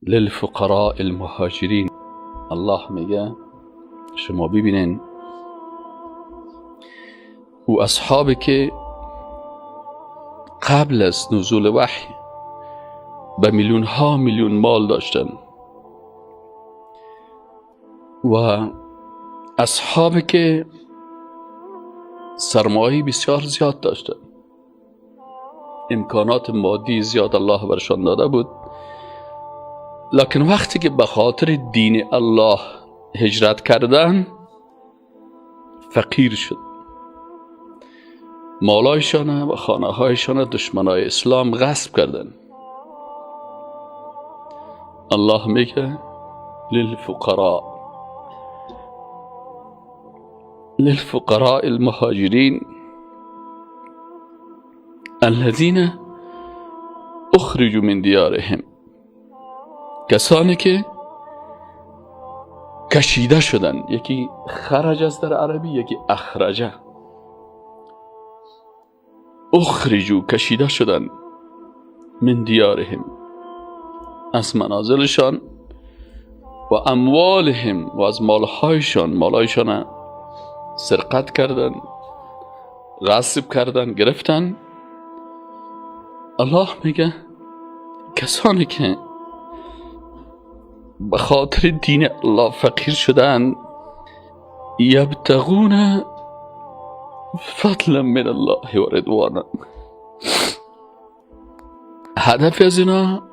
للفقراء المهاجرین. الله میگه شما ببینین او اصحابی که قبل از نزول وحی به میلیون ها میلیون مال داشتن و اصحابی که سرمایه بسیار زیاد داشتن، امکانات مادی زیاد الله برشان داده بود، لکن وقتی که به خاطر دین الله هجرت کردن فقیر شد، مالایشان و خانه هایشان دشمنای اسلام غصب کردن. الله میگه للفقراء المهاجرین الذين اخرجوا من دیارهم، کسانی که کشیده شدن. یکی خرج است در عربی، یکی اخرجه. اخرجوا کشیده شدن، من دیارهم از منازلشان، و اموالهم و از مالهایشان سرقت کردن، غصب کردن، گرفتن. الله میگه کسانی که به خاطر دین الله فقیر شدن، یبتغون فضلا من الله و رضوانا، هدف از اینا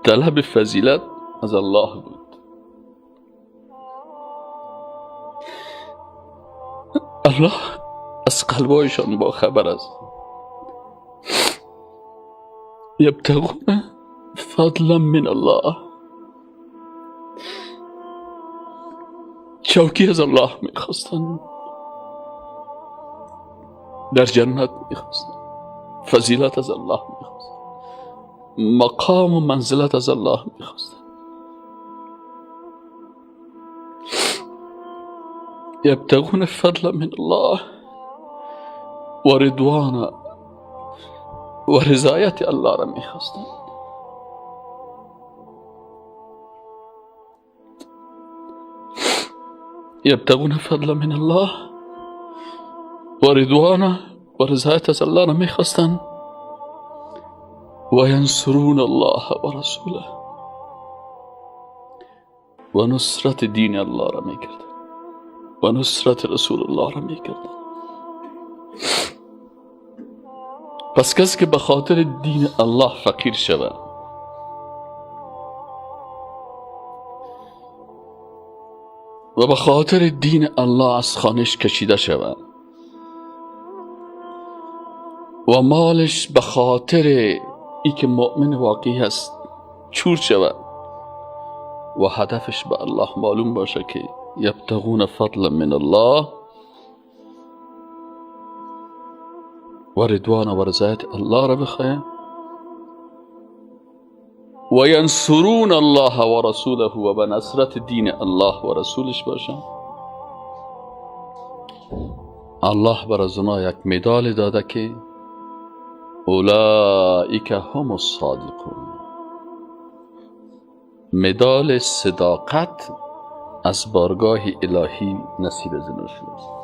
طلب فضیلت از الله بود. الله از قلبایشان با خبر است. یبتغون فضلا من الله، چوکی از الله میخواستن، در جنت میخواستن، فضیلت از الله میخواستن، مقام و منزلت از الله میخواستن. یبتغون فضلا من الله و رضوانا، و رضایت الله را میخواستن. یبتغون فضلا من الله و رضوانا، و رضایت از الله را میخواستن. و ینصرون الله و رسوله، و نصرت دین الله را میکردن، و نصرت رسول الله را میکردن. پس کسی که به خاطر دین الله فقیر شود و به خاطر دین الله از خانش کشیده شود و مالش به خاطر ای که مؤمن واقعی هست چور شود و هدفش به الله معلوم باشه که یبتغون فضلا من الله و رضوان و رضایت الله را بخواه، و ینصرون الله و رسوله، و به نصرت دین الله و رسولش باشه. الله بر از اونا یک مدال داده که اولئک هم الصادقون، مدال صداقت از بارگاه الهی نصیب از اینا شد.